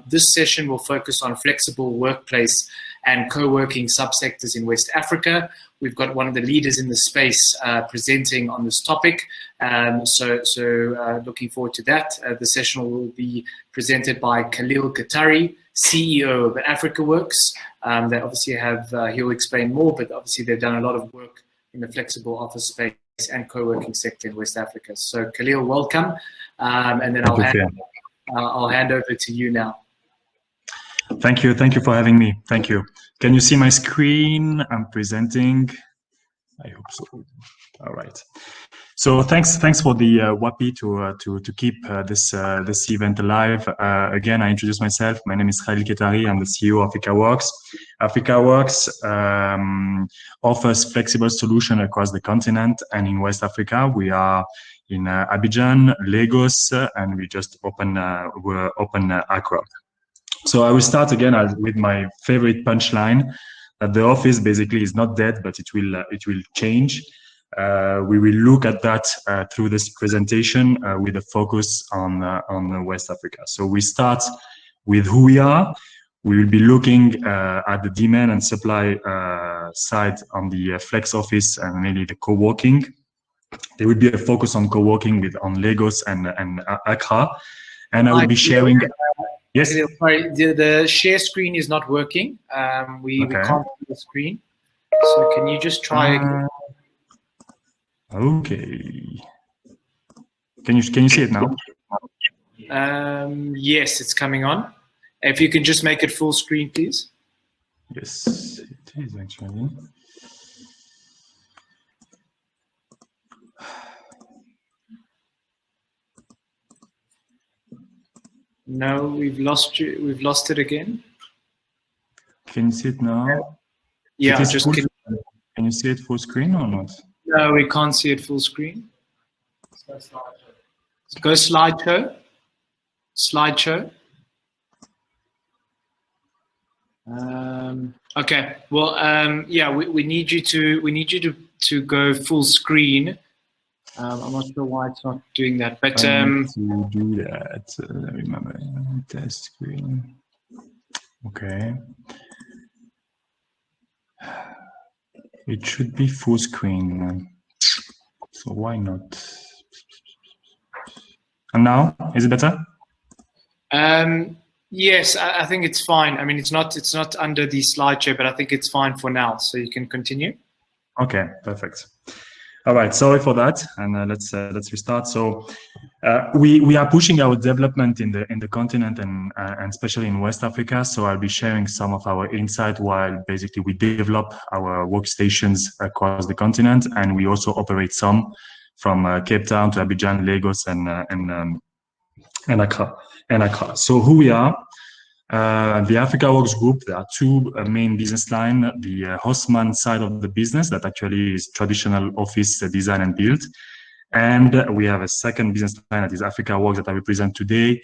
This session will focus on flexible workplace and co-working subsectors in West Africa. We've got one of the leaders in the space presenting on this topic. So looking forward to that. The session will be presented by Khalil Katari, CEO of AfricaWorks. They obviously have, he'll explain more, but obviously they've done a lot of work in the flexible office space and co-working sector in West Africa. So Khalil, welcome. And then I'll hand over to you now. Thank you for having me. Thank you. Can you see my screen? I'm presenting. I hope so. All right. So thanks for the WAPI to keep this event alive. Again, I introduce myself. My name is Khalil Katari. I'm the CEO of AfricaWorks. AfricaWorks offers flexible solutions across the continent and in West Africa. We are in Abidjan, Lagos, and we just open Accra. So I will start again with my favorite punchline that the office basically is not dead, but it will change. We will look at that through this presentation with a focus on West Africa. So we start with who we are. We will be looking at the demand and supply side on the flex office and mainly the co-working. There will be a focus on co-working on Lagos and Accra, and I will be sharing. Yes. Sorry, the share screen is not working. We can't see the screen. So can you just try again? Okay. Can you see it now? Yes, it's coming on. If you can just make it full screen, please. Yes, it is actually. No, we've lost you. We've lost it again. Can you see it now? Yeah, can you see it full screen or not? No, we can't see it full screen. Go slideshow. Slideshow. Okay. Well, yeah, we need you to go full screen. I'm not sure why it's not doing that, but to do that, remember test screen. Okay. It should be full screen. So why not? And now, is it better? Yes, I think it's fine. I mean, it's not under the slideshow, but I think it's fine for now. So you can continue. Okay, perfect. All right, sorry for that, and let's restart. So we are pushing our development in the continent and especially in West Africa. So I'll be sharing some of our insight while basically we develop our workstations across the continent, and we also operate some from Cape Town to Abidjan, Lagos, and Accra. So who we are. The AfricaWorks Group, there are two main business lines. The Haussmann side of the business that actually is traditional office design and build. And we have a second business line that is AfricaWorks that I will present today.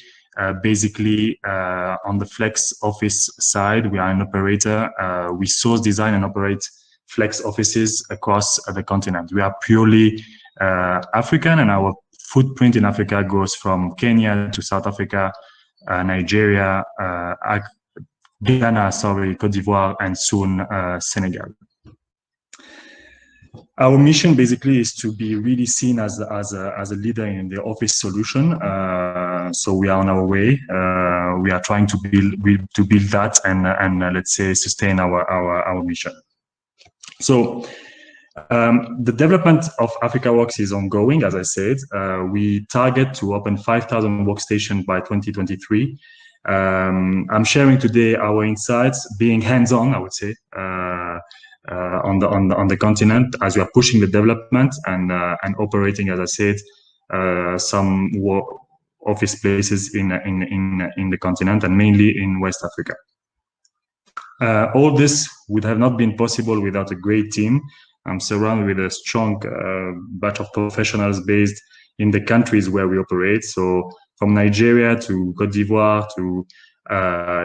Basically, on the flex office side, we are an operator. We source, design, and operate flex offices across the continent. We are purely African, and our footprint in Africa goes from Kenya to South Africa, Nigeria, Ghana, Cote d'Ivoire, and soon Senegal. Our mission basically is to be really seen as a leader in the office solution. So we are on our way. We are trying to build that and let's say sustain our mission. So the development of AfricaWorks is ongoing, as I said. We target to open 5,000 workstations by 2023. I'm sharing today our insights, being hands-on, I would say, on the continent as we are pushing the development and operating, as I said, some office places in the continent and mainly in West Africa. All this would have not been possible without a great team. I'm surrounded with a strong batch of professionals based in the countries where we operate. So from Nigeria to Cote d'Ivoire to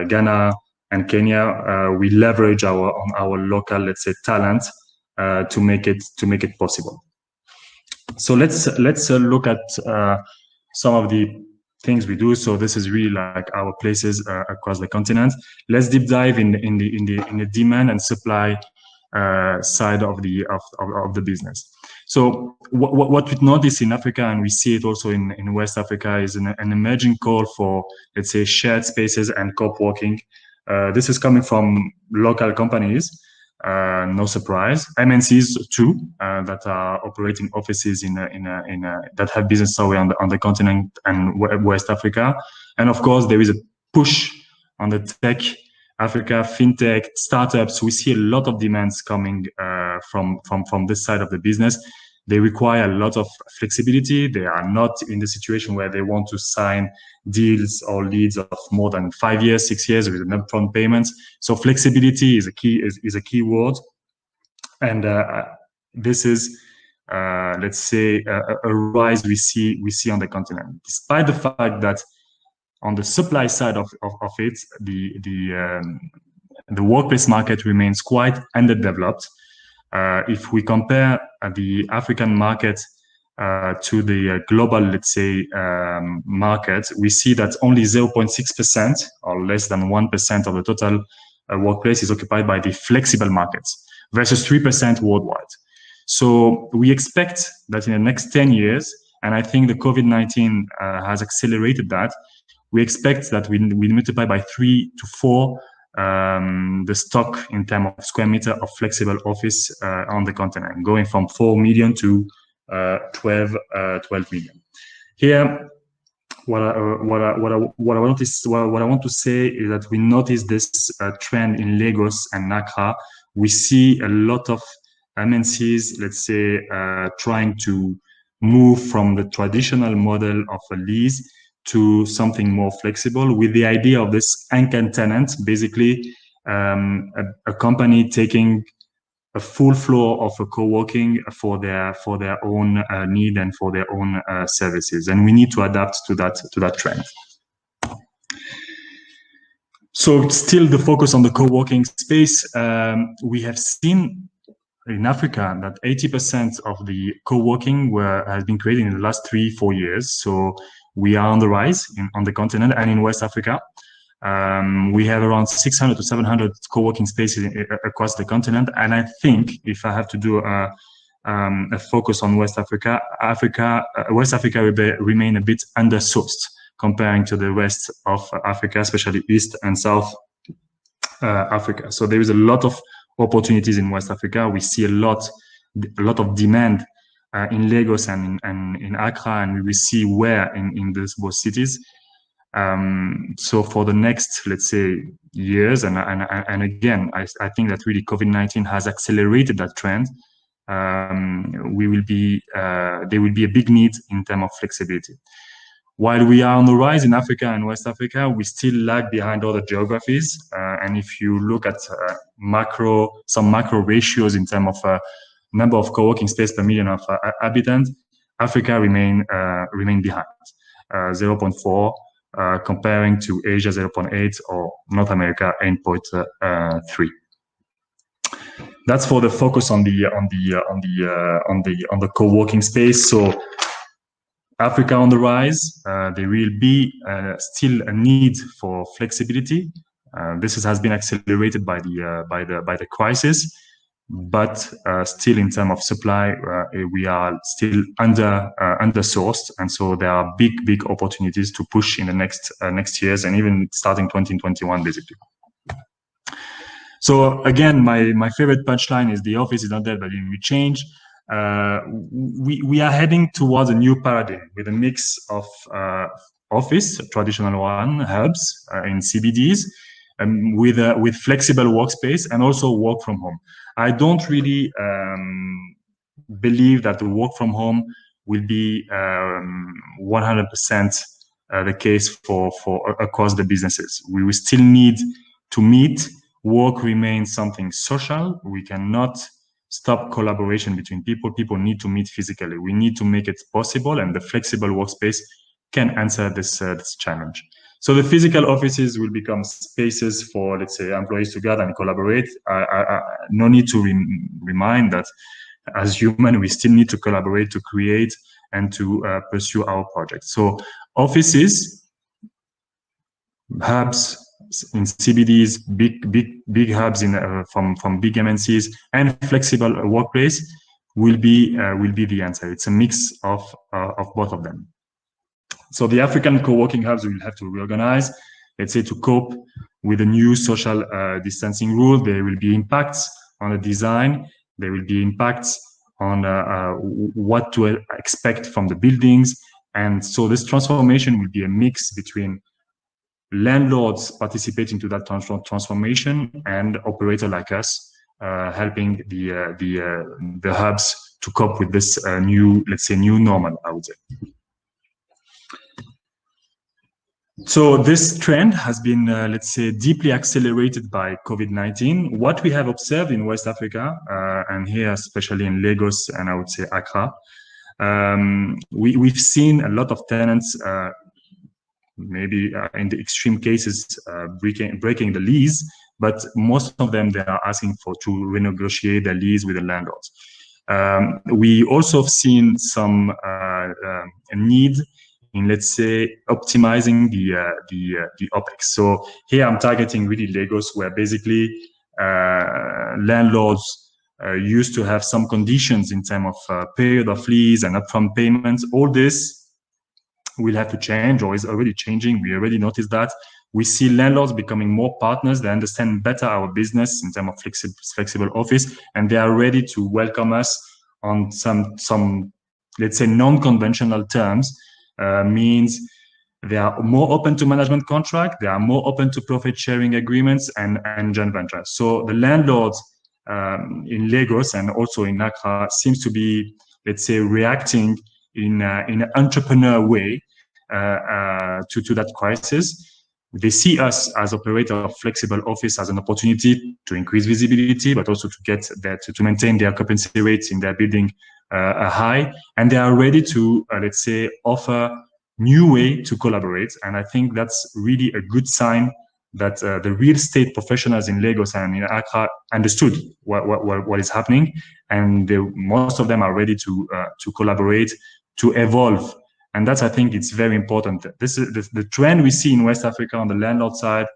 Ghana and Kenya, we leverage our local, let's say, talent to make it possible. So let's look at some of the things we do. So this is really like our places across the continent. Let's deep dive in the demand and supply side of the business. So what we notice in Africa, and we see it also in West Africa, is an emerging call for, let's say, shared spaces and co-working. This is coming from local companies, no surprise. MNCs too, that are operating offices that have business somewhere on the continent and West Africa. And of course, there is a push on the tech Africa, fintech, startups. We see a lot of demands coming from this side of the business. They require a lot of flexibility. They are not in the situation where they want to sign deals or leads of more than 5 years, 6 years with an upfront payments. So flexibility is a key word, and this is let's say a rise we see on the continent, despite the fact that on the supply side of it, the workplace market remains quite underdeveloped. If we compare the African market to the global, let's say, market, we see that only 0.6% or less than 1% of the total workplace is occupied by the flexible markets versus 3% worldwide. So we expect that in the next 10 years, and I think the COVID-19 has accelerated that, we expect that we multiply by 3 to 4 the stock in terms of square meter of flexible office on the continent, going from 4 million to 12 million. Here, what I want to say is that we notice this trend in Lagos and Accra. We see a lot of MNCs, let's say, trying to move from the traditional model of a lease to something more flexible, with the idea of this anchor tenant, basically a company taking a full floor of a co-working for their own need and for their own services, and we need to adapt to that trend. So still the focus on the co-working space, we have seen in Africa that 80% of the co-working has been created in the last 3-4 years. So we are on the rise on the continent and in West Africa. We have around 600 to 700 co-working spaces across the continent. And I think if I have to do a focus on West Africa, West Africa will remain a bit undersourced comparing to the rest of Africa, especially East and South Africa. So there is a lot of opportunities in West Africa. We see a lot of demand in Lagos and in Accra, and we will see where in these both cities. So for the next, let's say, years, and again, I think that really COVID-19 has accelerated that trend. There will be a big need in terms of flexibility. While we are on the rise in Africa and West Africa, we still lag behind other geographies. And if you look at some macro ratios in terms of number of co-working space per million of inhabitants, Africa remain behind, 0.4, comparing to Asia 0.8 or North America 8.3. That's for the focus on the co-working space. So Africa on the rise, there will be still a need for flexibility. This has been accelerated by the crisis. But still, in terms of supply, we are still undersourced, and so there are big opportunities to push in the next years, and even starting 2021, basically. So again, my favorite punchline is the office is not dead, but it will change. We are heading towards a new paradigm with a mix of office, traditional one, hubs in CBDs, with flexible workspace and also work from home. I don't really believe that the work from home will be 100% the case for across the businesses. We will still need to meet. Work remains something social. We cannot stop collaboration between people. People need to meet physically. We need to make it possible, and the flexible workspace can answer this challenge. So the physical offices will become spaces for, let's say, employees to gather and collaborate. No need to remind that as human, we still need to collaborate to create and to pursue our projects. So Offices, hubs in CBDs, big hubs in from big MNCs, and flexible workplace will be the answer. It's a mix of both of them. So the African co-working hubs will have to reorganize, let's say, to cope with the new social distancing rule. There will be impacts on the design. There will be impacts on what to expect from the buildings. And so this transformation will be a mix between landlords participating to that transformation and operator like us helping the hubs to cope with this new, let's say, new normal, I would say. So this trend has been, let's say, deeply accelerated by COVID-19. What we have observed in West Africa, and here especially in Lagos and I would say Accra, we've seen a lot of tenants, maybe in the extreme cases, breaking the lease, but most of them, they are asking to renegotiate the lease with the landlords. We also have seen some need in, let's say, optimizing the OPEX. So here I'm targeting really Lagos, where basically landlords used to have some conditions in terms of period of lease and upfront payments. All this will have to change, or is already changing. We already noticed that. We see landlords becoming more partners. They understand better our business in terms of flexible office, and they are ready to welcome us on some let's say, non-conventional terms. Means they are more open to management contract, they are more open to profit sharing agreements and joint ventures. So the landlords in Lagos and also in Accra seems to be, let's say, reacting in an entrepreneur way to that crisis. They see us as operator of flexible office as an opportunity to increase visibility, but also to get that to maintain their occupancy rates in their building high, and they are ready to let's say, offer new way to collaborate. And I think that's really a good sign that the real estate professionals in Lagos and in Accra understood what is happening, and most of them are ready to collaborate, to evolve. And that's, I think, it's very important. This is the trend we see in West Africa on the landlord side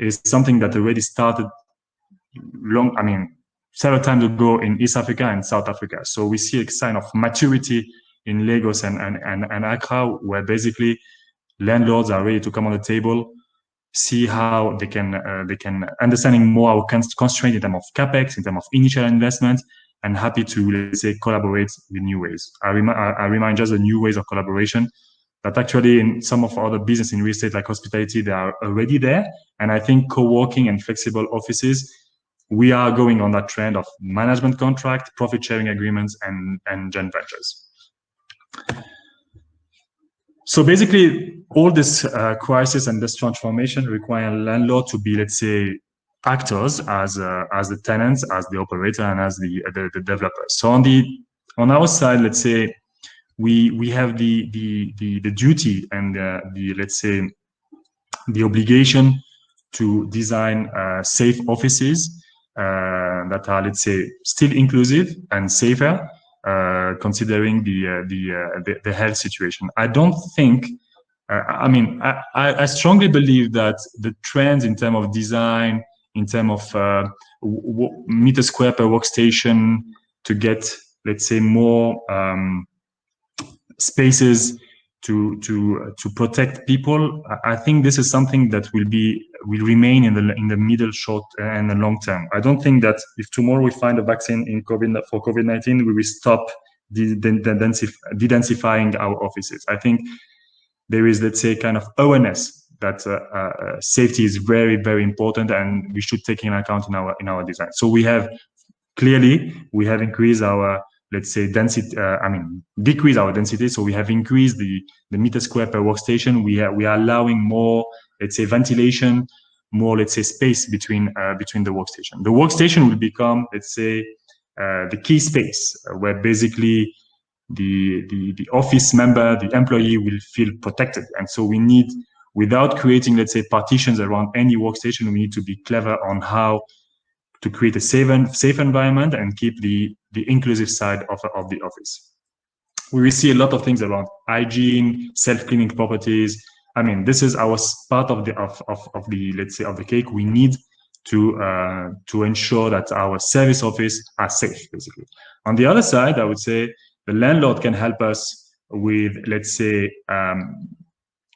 is something that already started several times ago in East Africa and South Africa. So we see a sign of maturity in Lagos and Accra, where basically landlords are ready to come on the table, see how they can understanding more our constraint in terms of capex, in terms of initial investment, and happy to, let's say, collaborate with new ways. I remind just the new ways of collaboration that actually in some of our other business in real estate like hospitality, they are already there. And I think co-working and flexible offices, we are going on that trend of management contract, profit sharing agreements, and joint ventures. So basically, all this crisis and this transformation require landlord to be, let's say, actors as the tenants, as the operator, and as the developers. So on our side, let's say, we have the duty and the let's say the obligation to design safe offices that are, let's say, still inclusive and safer, considering the health situation. I don't think, I strongly believe that the trends in terms of design, in terms of meter square per workstation, to get, let's say, more spaces to protect people, I think this is something that will remain in the middle, short, and the long term. I don't think that if tomorrow we find a vaccine for COVID-19, we will stop de-densifying our offices. I think there is, let's say, kind of awareness that safety is very, very important, and we should take in account in our design. So we have increased our, let's say, density, decrease our density. So we have increased the meter square per workstation. We are allowing more, let's say, ventilation, more, let's say, space between the workstation. The workstation will become, let's say, the key space where basically the office member, the employee will feel protected. And so we need, without creating, let's say, partitions around any workstation, we need to be clever on how to create a safe environment and keep the inclusive side of the office. we will see a lot of things around hygiene, self-cleaning properties. I mean, this is our part of the let's say of the cake. We need to ensure that our service office are safe, basically. On the other side, I would say the landlord can help us with, let's say,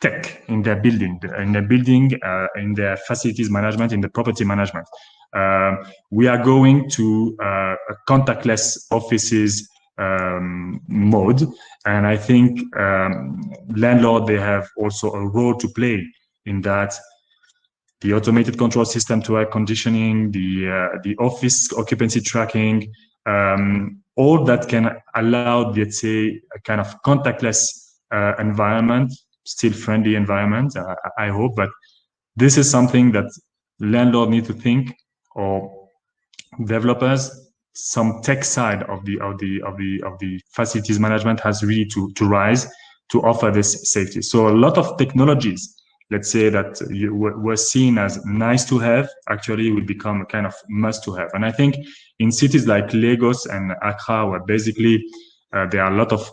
tech in their building, in their facilities management, in the property management. We are going to a contactless offices mode, and I think landlord, they have also a role to play in that. The automated control system to air conditioning, the office occupancy tracking, all that can allow, let's say, a kind of contactless environment, still friendly environment, I hope. But this is something that landlord need to think, or developers, some tech side of the facilities management has really to rise to offer this safety. So a lot of technologies, let's say, that were seen as nice to have, actually will become a kind of must to have. And I think in cities like Lagos and Accra, where basically there are a lot of,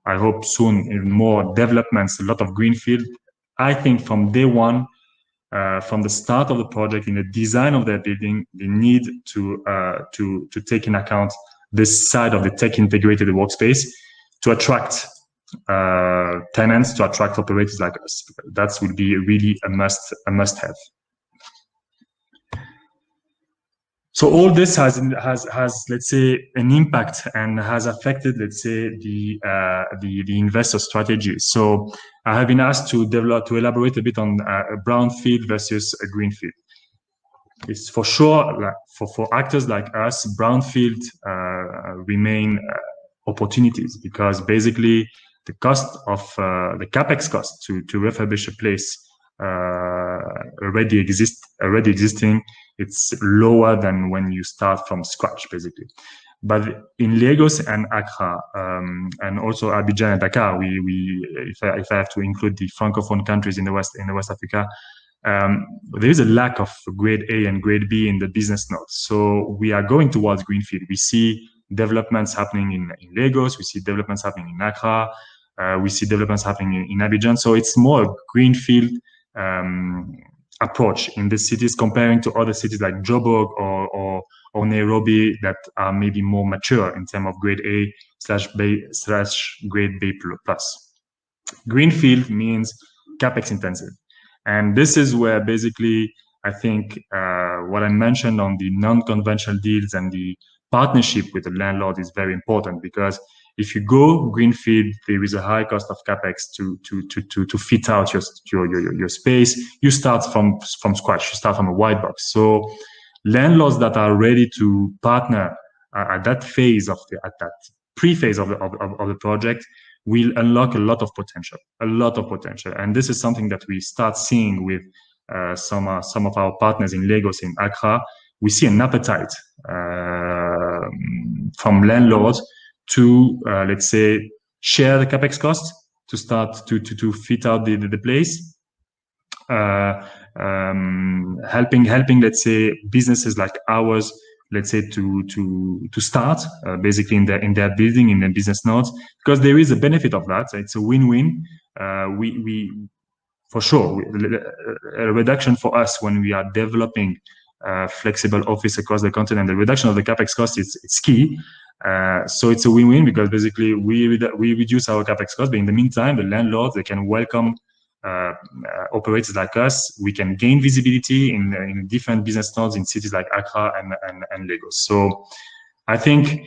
I hope soon, even more developments, a lot of greenfield, I think from day one, from the start of the project, in the design of their building, they need to take in account this side of the tech integrated workspace to attract tenants, to attract operators like us. That would be really a must have. So all this has let's say an impact and has affected, let's say, the investor strategy. So I have been asked to elaborate a bit on a brownfield versus a greenfield. It's for sure, like, for actors like us, brownfield remain opportunities, because basically the cost of the capex cost to refurbish a place already existing, it's lower than when you start from scratch, basically. But in Lagos and Accra, and also Abidjan and Dakar, if I have to include the francophone countries in the West Africa, there is a lack of grade A and grade B in the business nodes. So we are going towards greenfield. We see developments happening in Lagos. We see developments happening in Accra. We see developments happening in Abidjan. So it's more a greenfield approach in the cities, comparing to other cities like Joburg or Nairobi that are maybe more mature in terms of grade A/grade B plus. Greenfield means capex intensive. And this is where basically I think what I mentioned on the non-conventional deals and the partnership with the landlord is very important, because if you go greenfield, there is a high cost of capex to fit out your space. You start from scratch. You start from a white box. So landlords that are ready to partner at that phase at that pre-phase of the project will unlock a lot of potential. And this is something that we start seeing with some of our partners in Lagos, in Accra. We see an appetite from landlords to, let's say, share the capex cost to start to fit out the place, helping, let's say, businesses like ours, let's say, to start basically in their building, in their business nodes, because there is a benefit of that. It's a win-win. We for sure, a reduction for us when we are developing flexible office across the continent, the reduction of the capex cost it's key. So it's a win-win, because basically we reduce our capex cost, but in the meantime, the landlords, they can welcome operators like us. We can gain visibility in different business nodes in cities like Accra and Lagos. So I think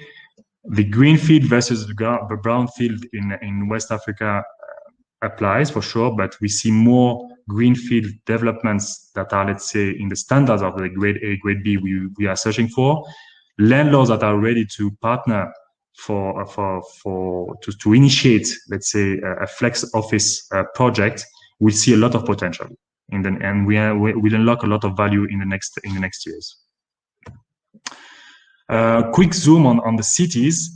the greenfield versus the brownfield in West Africa applies for sure, but we see more greenfield developments that are, let's say, in the standards of the grade A, grade B we are searching for. Landlords that are ready to partner to initiate, let's say, a flex office project, we see a lot of potential and we'll unlock a lot of value in the next years. Quick zoom on the cities.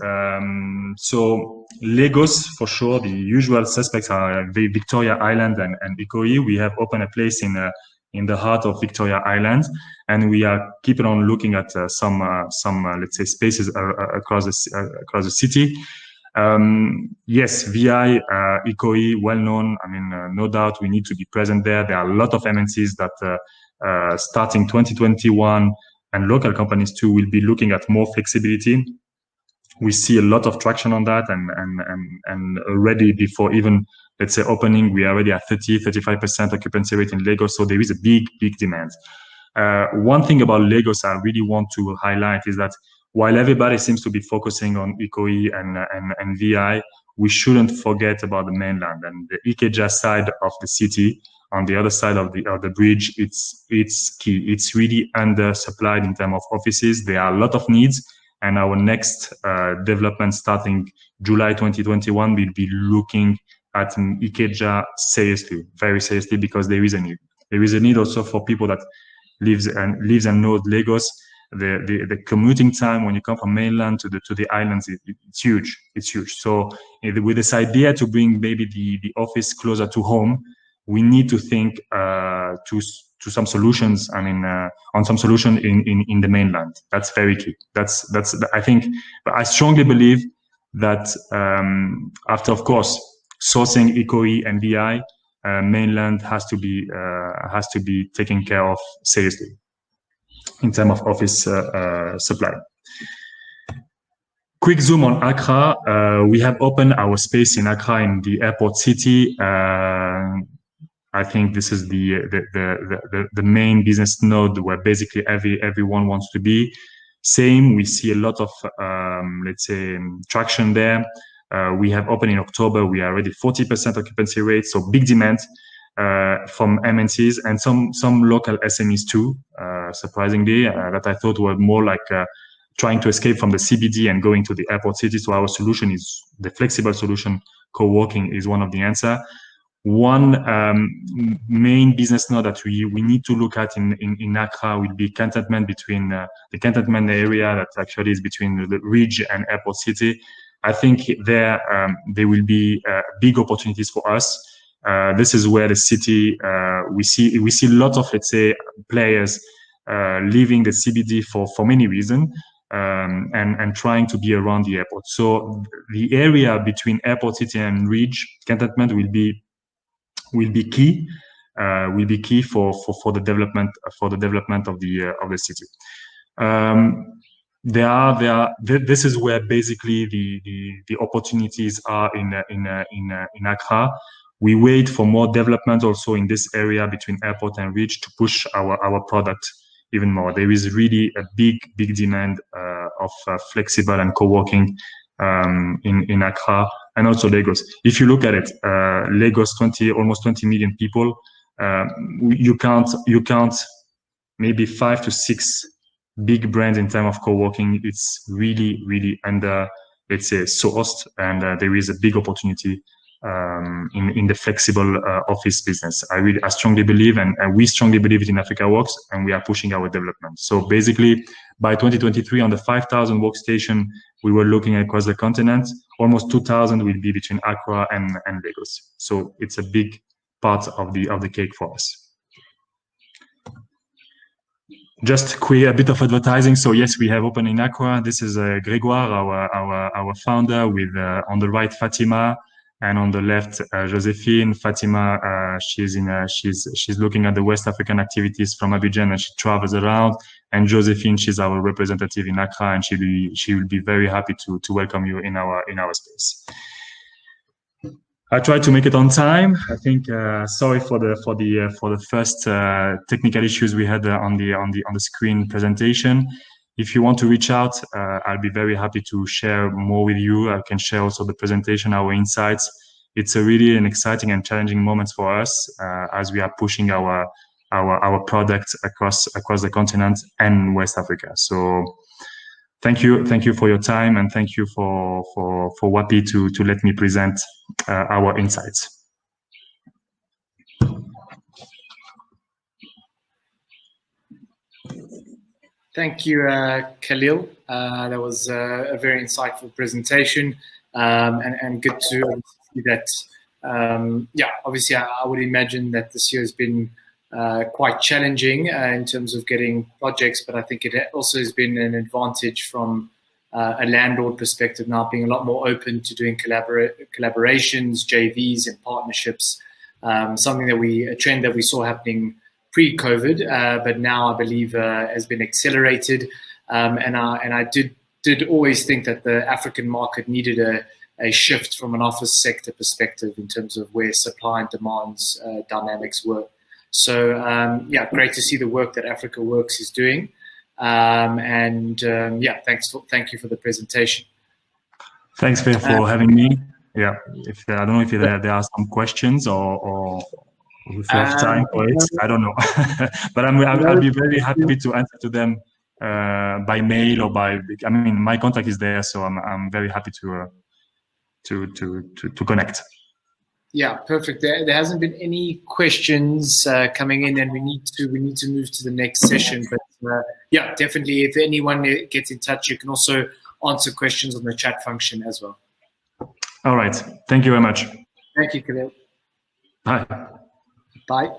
So Lagos, for sure, the usual suspects are Victoria Island and Ikoyi. We have opened a place in the heart of Victoria Island, and we are keeping on looking at some let's say, spaces across the city. Yes, VI, ECOE, well known. I mean, no doubt we need to be present there. There are a lot of MNCs that starting 2021 and local companies too will be looking at more flexibility. We see a lot of traction on that, and already before even, let's say, opening, we are already at 30-35% occupancy rate in Lagos. So there is a big demand. One thing about Lagos I really want to highlight is that while everybody seems to be focusing on ECOE and VI, we shouldn't forget about the mainland and the Ikeja side of the city. On the other side of the bridge, it's key. It's really undersupplied in terms of offices. There are a lot of needs. And our next development starting July 2021 will be looking at Ikeja seriously, very seriously, because there is a need. There is a need also for people that lives and knows Lagos. The commuting time when you come from mainland to the islands, it's huge. It's huge. So with this idea to bring maybe the office closer to home, we need to think to some solutions. I mean, on some solution in the mainland. That's very key. That's I think. But I strongly believe that after, of course, sourcing ECOE and VI, mainland has to be taken care of seriously in terms of office supply. Quick zoom on Accra. We have opened our space in Accra in the airport city. I think this is the main business node where basically everyone wants to be. Same, we see a lot of let's say traction there. We have opened in October. We are already 40% occupancy rate, so big demand from MNCs and some local SMEs too. Surprisingly, that I thought were more like trying to escape from the CBD and going to the airport city. So our solution is the flexible solution. Co-working is one of the answer. One main business node that we need to look at in Accra will be cantonment between the cantonment area that actually is between the Ridge and Airport City. I think there will be big opportunities for us. This is where the city we see a lot of, let's say, players leaving the CBD for many reasons and trying to be around the airport. So the area between Airport City and Ridge cantonment will be key. Will be key for the development of the city. This is where basically the opportunities are in Accra. We wait for more development also in this area between airport and Ridge to push our product even more. There is really a big demand of flexible and co-working in Accra and also Lagos. If you look at it, Lagos, almost 20 million people. You count maybe 5 to 6 big brands in terms of co-working. It's really under, let's say, sourced, and there is a big opportunity in the flexible office business. I strongly believe, and we strongly believe it in Africa Works, and we are pushing our development. So basically, by 2023, on the 5,000 workstation we were looking across the continent, almost 2,000 will be between Accra and Lagos. So it's a big part of the cake for us. Just a bit of advertising. So yes, we have opened in Accra. This is Grégoire, our founder, with on the right Fatima, and on the left Josephine. Fatima, she's looking at the West African activities from Abidjan, and she travels around. And Josephine, she's our representative in Accra, and she will be very happy to welcome you in our space. I tried to make it on time. I think sorry for the first technical issues we had on the screen presentation. If you want to reach out, I'll be very happy to share more with you. I can share also the presentation, our insights. It's a really an exciting and challenging moment for us as we are pushing our products across the continent and West Africa. So thank you for your time, and thank you for Wapi to let me present our insights. Thank you, Khalil. That was a very insightful presentation, and good to see that. Yeah, obviously, I would imagine that this year has been quite challenging in terms of getting projects, but I think it also has been an advantage from a landlord perspective now, being a lot more open to doing collaborations, JVs, and partnerships. Something that a trend that we saw happening pre-COVID, but now I believe has been accelerated. And I did always think that the African market needed a shift from an office sector perspective in terms of where supply and demands dynamics were. So yeah, great to see the work that Africa Works is doing. Yeah, thank you for the presentation. Thanks for having me. Yeah, I don't know if there are some questions or if you have time for it. I don't know, but I'll be very happy to answer to them by mail or by. I mean, my contact is there, so I'm very happy to connect. Yeah, perfect. There hasn't been any questions coming in, and we need to move to the next session. But yeah, definitely, if anyone gets in touch, you can also answer questions on the chat function as well. All right. Thank you very much. Thank you, Khalil. Bye. Bye.